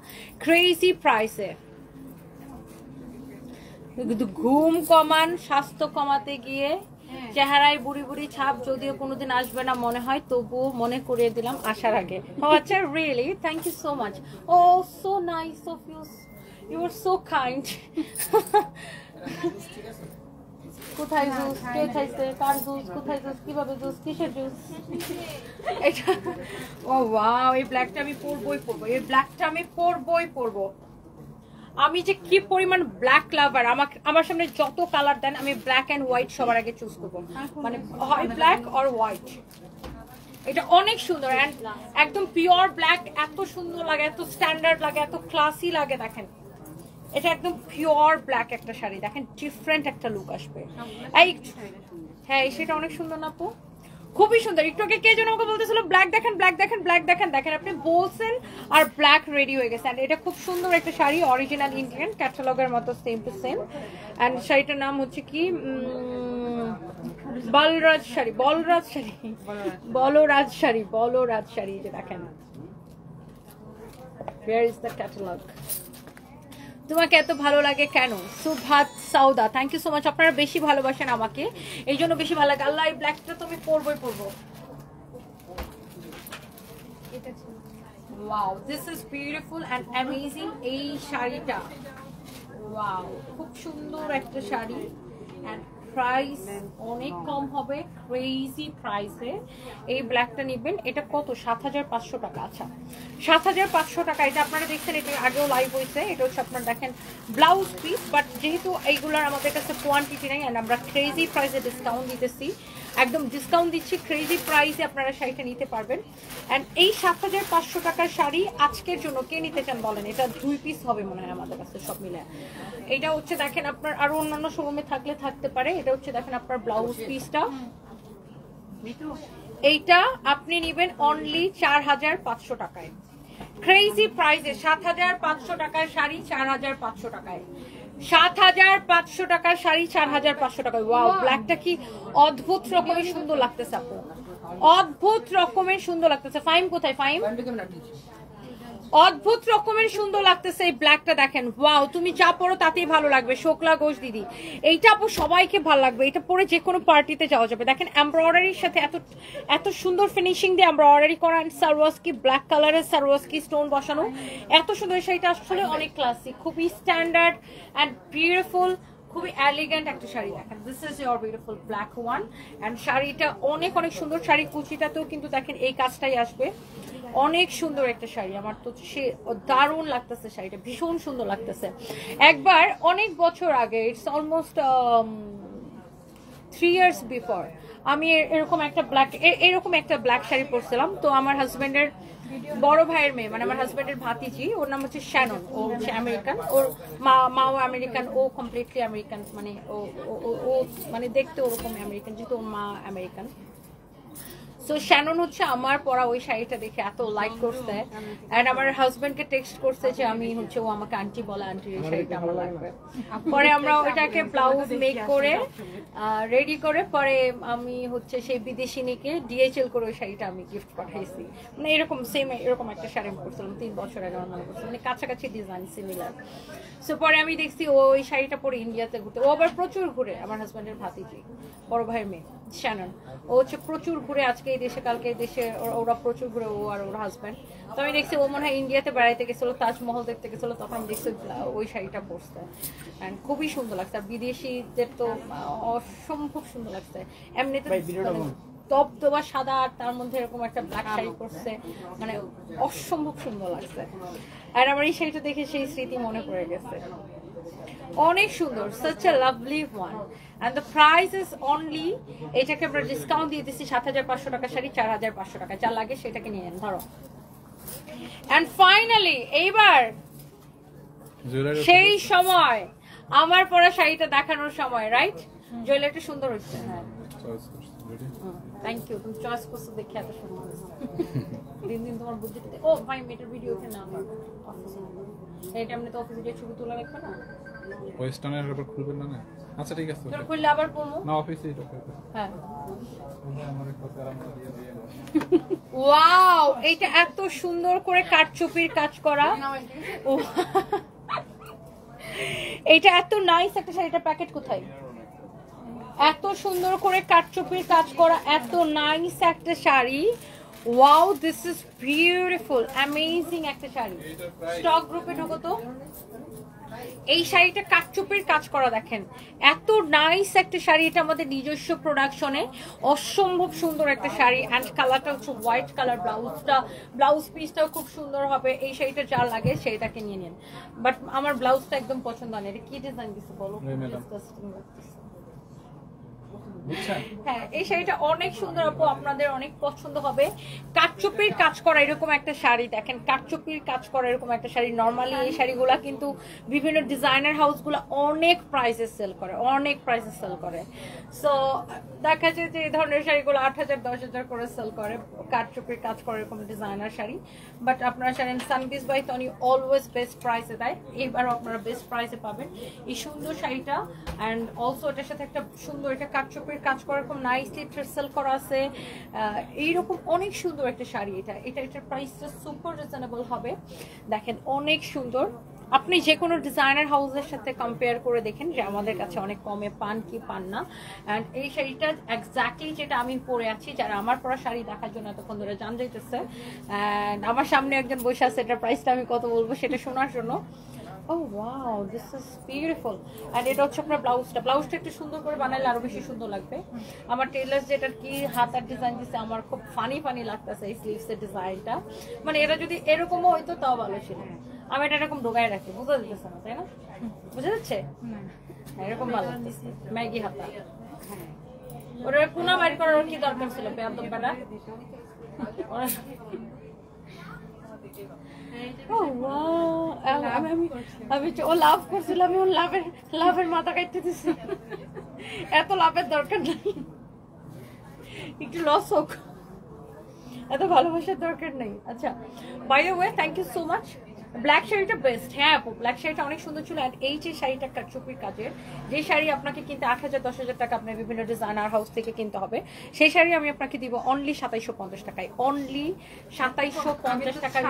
Speaker 1: ক্রেজি প্রাইসে। ঘুম কমান, স্বাস্থ্য কমাতে গিয়ে চেহারায় বুড়ি বুড়ি ছাপ যদিও কোনোদিন আসবে না মনে হয়, তবুও মনে করিয়ে দিলাম আসার আগে। ও আচ্ছা, really thank you so much. Oh so nice of you, you are so kind. কোথায় জুস, কে খাইছে, কার জুস, কোথায় জুস, কিভাবে জুস, কিসের জুস? এটা ও ওয়াও, এই ব্ল্যাকটা আমি পরবো, এই ব্ল্যাকটা আমি পরবো। আমি যে কি পরিমাণ ব্ল্যাক লাভার, আমার সামনে যত কালার দেন আমি ব্ল্যাক এন্ড হোয়াইট সবার আগে চুজ করবো, মানে হয় ব্ল্যাক অর হোয়াইট। এটা অনেক সুন্দর এন্ড একদম পিওর ব্ল্যাক, এত সুন্দর লাগে, এত স্ট্যান্ডার্ড লাগে, এত ক্লাসি লাগে। দেখেন এটা একদম পিওর ব্ল্যাক একটা শাড়ি, দেখেন ডিফারেন্ট একটা লুক আসবে। এই হ্যাঁ, সেটা অনেক সুন্দর না আপু, খুবই সুন্দর। একটু আগে কে যেন আমাকে বলতেছিল ব্ল্যাক দেখেন, ব্ল্যাক দেখেন, ব্ল্যাক দেখেন, দেখেন আপনি বলছেন আর ব্ল্যাক রেডি হয়ে গেছে। এটা খুব সুন্দর একটা শাড়ি, অরিজিনাল ইন্ডিয়ান ক্যাটালগের মতো, সেম টু সেম। এন্ড শাড়িটার নাম হচ্ছে কি বলরাজ শাড়ি, যে দেখেন where is the catalog। তোমাকে এত ভালো লাগে কেন? সুভাত সাউদা, থ্যাংক ইউ সো মাচ। আপনারা বেশি ভালোবাসেন আমাকে, এই জন্য বেশি ভালো লাগে। আল্লাহ, এই ব্ল্যাকটা তো আমি পরবো। Wow, this is beautiful and amazing. এই শাড়িটা ওয়াও, খুব সুন্দর একটা শাড়ি। অ্যান্ড প্রাইস অনেক কম হবে, ক্রেজি প্রাইসে এই ব্ল্যাকটা নেবেন। এটা কত? 7,500 টাকা। আচ্ছা 7,500 টাকা। এটা আপনারা দেখছেন, এটা আগেও লাইভ হয়েছে। এটা হচ্ছে আপনার দেখেন ব্লাউজ পিস, বাট যেহেতু এইগুলোর আমাদের কাছে কোয়ান্টিটি নেই অ্যান্ড আমরা ক্রেজি প্রাইসে ডিসকাউন্ট দিতেছি, একদম ডিসকাউন্ট দিচ্ছি, ক্রেজি প্রাইসে আপনারা শাড়িটা নিতে পারবেন। অ্যান্ড এই 7,500 টাকার শাড়ি আজকের জন্য কে নিতে চান বলেন? এটা 2 পিস হবে মনে হয় আমাদের কাছে সব মিলে। এটা হচ্ছে দেখেন আপনার আরো অন্যান্য শোরুমে থাকলে থাকতে পারে। এটা হচ্ছে দেখেন আপনার ব্লাউজ পিসটা, এইটা আপনি নেবেন অনলি 4,500 টাকায়। ক্রেজি প্রাইসে 7,500 টাকার শাড়ি 4,500 টাকায়। 7,500 টাকার শাড়ি 4,500 টাকায়। ওয়াও, ব্ল্যাকটা কি অদ্ভুত রকমের সুন্দর লাগতেছে আপু, অদ্ভুত রকমের সুন্দর লাগতেছে। ফাইম কোথায়? ফাইম অদ্ভুত রকমের সুন্দর লাগতেছে এই ব্ল্যাকটা। দেখেন ওয়াও, তুমি যা পরো তাতেই ভালো লাগবে। শোকলা ঘোষ দিদি, এইটা আপু সবাইকে ভালো লাগবে। এটা পরে যে কোনো পার্টিতে যাওয়া যাবে। দেখেন এমব্রয়ডারির সাথে এত এত সুন্দর ফিনিশিং দিয়ে এমব্রয়ডারি করা, সারওয়াস্কি ব্ল্যাক কালারের সারওয়াস্কি স্টোন বসানো, এত সুন্দর। শাড়িটা আসলে অনেক ক্লাসিক, খুবই স্ট্যান্ডার্ড অ্যান্ড বিউটিফুল, খুবই এলিগেন্ট একটা শাড়ি। দেখেন this is your beautiful black one. And শাড়িটা অনেক অনেক সুন্দর। শাড়ি কুচিটাতেও কিন্তু দেখেন এই কাজটাই আসবে। অনেক সুন্দর একটা শাড়ি, আমার তো সে দারুণ লাগতেছে। শাড়িটা ভীষণ সুন্দর লাগতেছে। একবার অনেক বছর আগে, ইটস অলমোস্ট 3 ইয়ার্স বিফোর, আমি এরকম একটা ব্ল্যাক শাড়ি পরছিলাম। তো আমার হাজবেন্ডের বড় ভাইয়ের মেয়ে, মানে আমার হাজবেন্ডের ভাতিজি, ওর নাম হচ্ছে শ্যানন। ও হচ্ছে আমেরিকান, ওর মাও আমেরিকান, ও কমপ্লিটলি আমেরিকান, মানে ও মানে দেখতে ওরকম আমেরিকান, যেহেতু ওর মা আমেরিকান। সো শ্যানন হচ্ছে আমার পরা ওই শাড়িটা দেখে এত লাইক করছে, এন্ড আমার হাজবেন্ডকে টেক্সট করছে যে আমি হচ্ছে, ও আমাকে আন্টি বলে, আন্টি এই শাড়িটা আমার লাগবে। পরে আমরা ওইটাকে ব্লাউজ মেক করে রেডি করে, পরে আমি হচ্ছে সেই বিদেশিনীকে ডিএচএল করে ওই শাড়িটা আমি গিফট পাঠাইছি। মানে এরকম সেম এরকম একটা শাড়ি আমি করছিলাম 3 বছর আগে, আমার মনে করছি, মানে কাছাকাছি ডিজাইন সিমিলার। সো পরে আমি দেখছি ও ওই শাড়িটা পরে ইন্ডিয়াতে ঘুরতে, ও আবার প্রচুর ঘুরে। আমার হাজবেন্ডের ভাতিজি, বড় ভাইয়ের মেয়ে শ্যানন, ও হচ্ছে প্রচুর ঘুরে, আজকে এই দেশে কালকে এই দেশে, ওরা প্রচুর ঘুরে, ও আর ওর হাজব্যান্ড। তো আমি দেখছি ও মনে হয় ইন্ডিয়াতে বেড়াইতে গেছিলো, তাজমহল দেখতে গেছিলো, তখন আমি দেখছি ওই শাড়িটা পরছে, অ্যান্ড খুবই সুন্দর লাগছে। আর বিদেশিদের তো অসম্ভব সুন্দর লাগছে। এমনিতে দবদবা সাদা আর তার মধ্যে এরকম একটা ব্ল্যাক শাড়ি পরছে, মানে অসম্ভব সুন্দর লাগছে। আর আমার এই শাড়িটা দেখে সেই স্মৃতি মনে পড়ে গেছে। অনেক সুন্দর, such a lovely one, and the price is only, এটাকে আমরা ডিসকাউন্ট দিয়ে দিচ্ছি 7,500 টাকা শাড়ি 4,500 টাকা। যা লাগে সেটাকে নিয়ে নেন, ধরো। and finally এইবার সেই সময় আমার পরা শাড়িটা দেখানোর সময়, রাইট? জুয়েলারিটা সুন্দর হচ্ছে। হ্যাঁ, থ্যাংক ইউ, তুমি চয়েস করছো দেখে এত সুন্দর হয়েছে। দিন দিন তোমার বুদ্ধিটা। ও ভাই, মেয়েটার ভিডিও ওঠে না আমার এটা, এমনি তো অফিসে গিয়ে ছবি তোলা রাখবে না,
Speaker 4: ওয়েস্টার্নের ব্যাপার খুলবেন না না? আচ্ছা ঠিক আছে,
Speaker 1: তোর খুললে আবার পড়বো
Speaker 4: না অফিসে এটা করবে।
Speaker 1: হ্যাঁ,
Speaker 4: আমার একটা আরাম দিয়ে দিয়ে
Speaker 1: ওয়াও, এইটা এত সুন্দর করে কাঠচুপির কাজ করা। ও এইটা এত নাইস একটা শাড়ি। এটা প্যাকেট কোথায়? এত সুন্দর করে কাঠচুপির কাজ করা, এত নাইস একটা sari. Wow, this is beautiful, amazing একটা শাড়ি। স্টক গ্রুপে ঢোকো তো। এই শাড়িটা কাঠচুপির কাজ করা, দেখেন এত নাইস একটা শাড়ি। এটা আমাদের নিজস্ব প্রোডাকশনে, অসম্ভব সুন্দর একটা শাড়ি। অ্যান্ড কালারটা হচ্ছে হোয়াইট কালার। ব্লাউজ পিসটাও খুব সুন্দর হবে। এই শাড়িটা যা লাগে সেইটাকে নিয়ে নিন, বাট আমার ব্লাউজটা একদম পছন্দ হয় না। এটা কি ডিজাইন দিচ্ছে বলো? হ্যাঁ, এই শাড়িটা অনেক সুন্দর আপু, আপনাদের অনেক পছন্দ হবে। কাঠচুপির কাজ করা এরকম একটা শাড়ি, দেখেন কাঠচুপির কাজ করা এরকম একটা শাড়ি। নর্মালি এই শাড়িগুলা কিন্তু বিভিন্ন ডিজাইনার হাউসগুলো অনেক প্রাইসে সেল করে, অনেক প্রাইসে সেল করে। সো দেখা যায় যে এই ধরনের শাড়িগুলো 8,000 10,000 করে সেল করে, কাঠচুপির কাজ করে এরকম ডিজাইনার শাড়ি। বাট আপনারা জানেন সানবিজ বাই তনি অলওয়েজ বেস্ট প্রাইসে দেয়। এইবারও আপনারা বেস্ট প্রাইসে পাবেন এই সুন্দর শাড়িটা। অ্যান্ড অলসো এটার সাথে একটা সুন্দর, এটা কাঠচুপির কাজ করা, এরকম নাইসলি ট্রেসেল করা আছে। এইরকম অনেক সুন্দর একটা শাড়ি। এটার প্রাইসটা সুপার রিজনেবল হবে। দেখেন অনেক সুন্দর। আপনি যে কোনো ডিজাইনার হাউসের সাথে কম্পেয়ার করে দেখেন যে আমাদের কাছে অনেক কমে পান কি পান না। অ্যান্ড এই শাড়িটা এক্স্যাক্টলি যেটা আমি পরে আছি, যারা আমার পরা শাড়ি দেখার জন্য এতক্ষণ ধরে জান যাইতেছে, অ্যান্ড আমার সামনে একজন বসে আছে, এটার প্রাইসটা আমি কত বলবো সেটা শোনার জন্য। Oh wow, this is beautiful. And এটা হচ্ছে আপনার ব্লাউজটা একটু সুন্দর করে বানাইলে আরো বেশি সুন্দর লাগবে। আমার টেলার যেটার কি হাতার ডিজাইন দিছে আমার খুব ফানি লাগতেছে এই স্লিভসের ডিজাইনটা। মানে এটা যদি এরকমও হইতো তাও ভালো ছিল। আমি এটা এরকম ঢোকায় রাখি, বুঝা যাচ্ছে না তাই না? বুঝা যাচ্ছে? এরকম ভালো লাগতেছে ম্যাগি হাতা। ওরা কোনা বাইর করার কি দরকার ছিল বেয়াদব বেটা? আমি ও লাভ করছিল, আমি ওর লাভের মাথা কাটতে দিছি। এত লাভের দরকার নাই, একটু লস হোক, এত ভালোবাসার দরকার নেই। আচ্ছা, by the way thank you so much. Black শাড়িটা বেস্ট। হ্যাঁ আপু, ব্ল্যাক শাড়িটা অনেক সুন্দর ছিল। অ্যান্ড এই যে শাড়িটা কাটচুপির কাজের, যে শাড়ি আপনাকে কিনতে 8,000 10,000 টাকা আপনার বিভিন্ন ডিজাইনার হাউস থেকে কিনতে হবে, সেই শাড়ি আমি আপনাকে দিব অনলি 2750 টাকায়। অনলি 2750 টাকায়।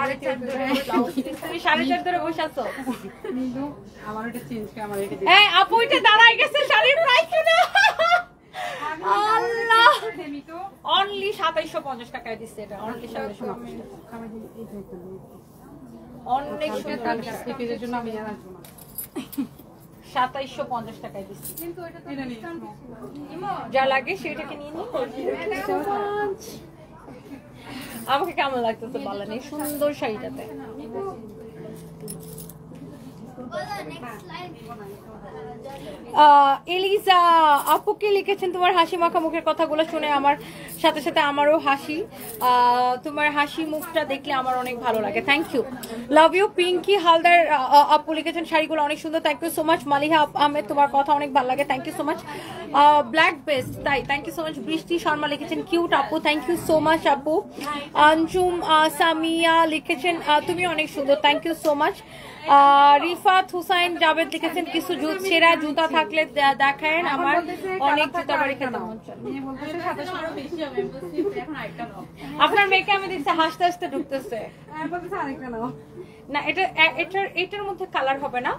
Speaker 1: তুমি 4.5 ধরে বসে আছো।
Speaker 5: আমার এটা চেঞ্জ করে আমার এটা
Speaker 1: হ্যাঁ আপু, এটা দাঁড়াই গেছে শাড়ির প্রাইস শুনে। আল্লাহ, অনলি 2750 টাকায় দিচ্ছে এটা। অনলি 2750 টাকা। অনেক সুন্দর
Speaker 5: স্লিপের জন্য আমি আর আসবো না।
Speaker 1: 2750 টাকায় দিচ্ছি। যা লাগে সেটাকে নিয়ে নিই। আমাকে কেমন লাগতেছে বলেন এই সুন্দর শাড়িটাতে? এলিজা আপুকে লিখেছেন তোমার হাসি মাখা মুখের কথাগুলো শুনে আমার সাথে সাথে আমারও হাসি। তোমার হাসি মুখটা দেখলে আমার অনেক ভালো লাগে। Thank you, love you. Pinky Haldar আপু লিখেছেন শাড়িগুলো অনেক সুন্দর। Thank you so much. Maliha Ahmed তোমার কথা অনেক ভালো লাগে। Thank you so much. Black best, তাই thank you so much. Brishti Sharma লিখেছেন কিউট আপু। থ্যাংক ইউ সো মাচ আপু। আঞ্জুম সামিয়া লিখেছেন তুমি অনেক সুন্দর। Thank you so much. Rifat Hussain Jabed লিখেছেন কিছু ছেঁড়া জুতা থাকলে দেখায়েন, আমার অনেক জুতা বাড়ি খেতে মন চায়। আপনার মেয়েকে আমি দেখছি হাসতে হাসতে ঢুকতেছে। না এটার মধ্যে কালার হবে না,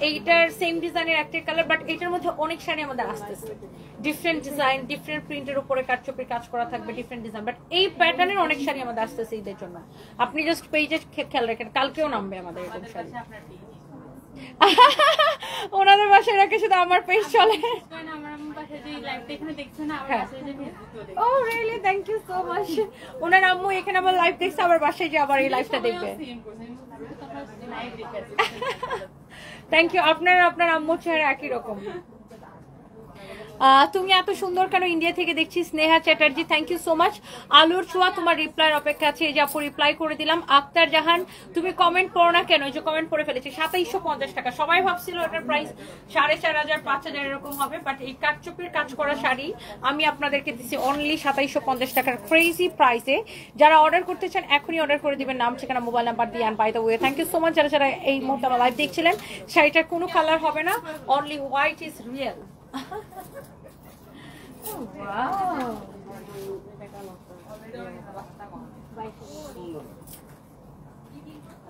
Speaker 1: এইটার সেম ডিজাইনের একটা কালার, বাট এটার মধ্যে অনেক শাড়ি আমাদের আসতেছে ডিফারেন্ট ডিজাইন, ডিফারেন্ট প্রিন্টের উপরে কাটচুপির কাজ করা থাকবে, ডিফারেন্ট ডিজাইন, বাট এই প্যাটার্নের অনেক শাড়ি আমাদের আসতেছে ঈদের জন্য। আপনি জাস্ট পেজে খেয়াল রাখেন, কালকেও নামবে আমাদের এরকম শাড়ি। ওনাদের বাসায় রাখে শুধু আমার পেজ চলে। Oh really, thank you so much. ওনার আম্মু এখানে আমার লাইভ দেখছে, আবার বাসায় যে আবার এই লাইভটা দেখবে। Thank you. আপনার আম্মুর চেহারা একই রকম। তুমি এত সুন্দর কেন ইন্ডিয়া থেকে দেখছি? Sneha Chatterjee, thank you so much. আলুর ছোঁয়া তোমার রিপ্লাইয়ের অপেক্ষা আছে। এই যে আপু রিপ্লাই করে দিলাম। আক্তার জাহান তুমি কমেন্ট পড়ো না কেন? এই যে কমেন্ট পড়ে ফেলেছি। 2750 টাকা। সবাই ভাবছিল এটার প্রাইস 4,500 5,000 এরকম হবে, বাট এই কাটচুপির কাজ করা শাড়ি আমি আপনাদেরকে দিচ্ছি অনলি 2750 টাকার ক্রেজি প্রাইসে। যারা অর্ডার করতে চান এখনই অর্ডার করে দিবেন, নাম ঠিকানা মোবাইল নাম্বার দিয়ে। By the way thank you so much যারা এই মুহূর্তে আমার লাইভ দেখছিলেন। শাড়িটার কোনো কালার হবে না, only white is real. Wow.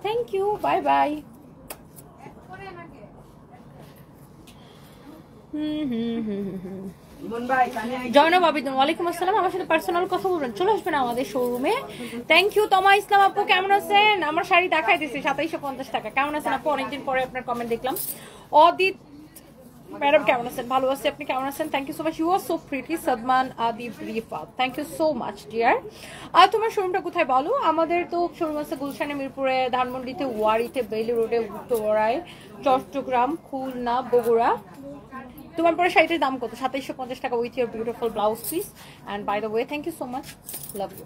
Speaker 1: Thank you. Bye bye. Zainab Abidin, ওয়ালাইকুম আসসালাম। আমার সাথে পার্সোনাল কথা বলবেন, চলে আসবেন আমাদের শোরুমে। Thank you. তমা ইসলাম আপু কেমন আছেন? আমার শাড়ি দেখাই দিচ্ছি 2750 টাকা। কেমন আছেন আপু? অনেকদিন পরে আপনার কমেন্ট দেখলাম। অদিত ম্যাডাম কেমন আছেন? ভালো আছি, আপনি কেমন আছেন? Thank you so much. You are so pretty. Sadman Adib Rifa, thank you so much dear. আর তোমার শোরুমটা কোথায় বলো? আমাদের তো শোরুম আছে গুলশানে, মিরপুরে, ধানমন্ডিতে, ওয়ারিতে, বেইলি রোডে, উত্তরায়, চট্টগ্রাম, খুলনা, বগুড়া। তোমার পরে শাড়িটির দাম কত? 2750 টাকা with your beautiful blouse piece. And by the way thank you so much, love you.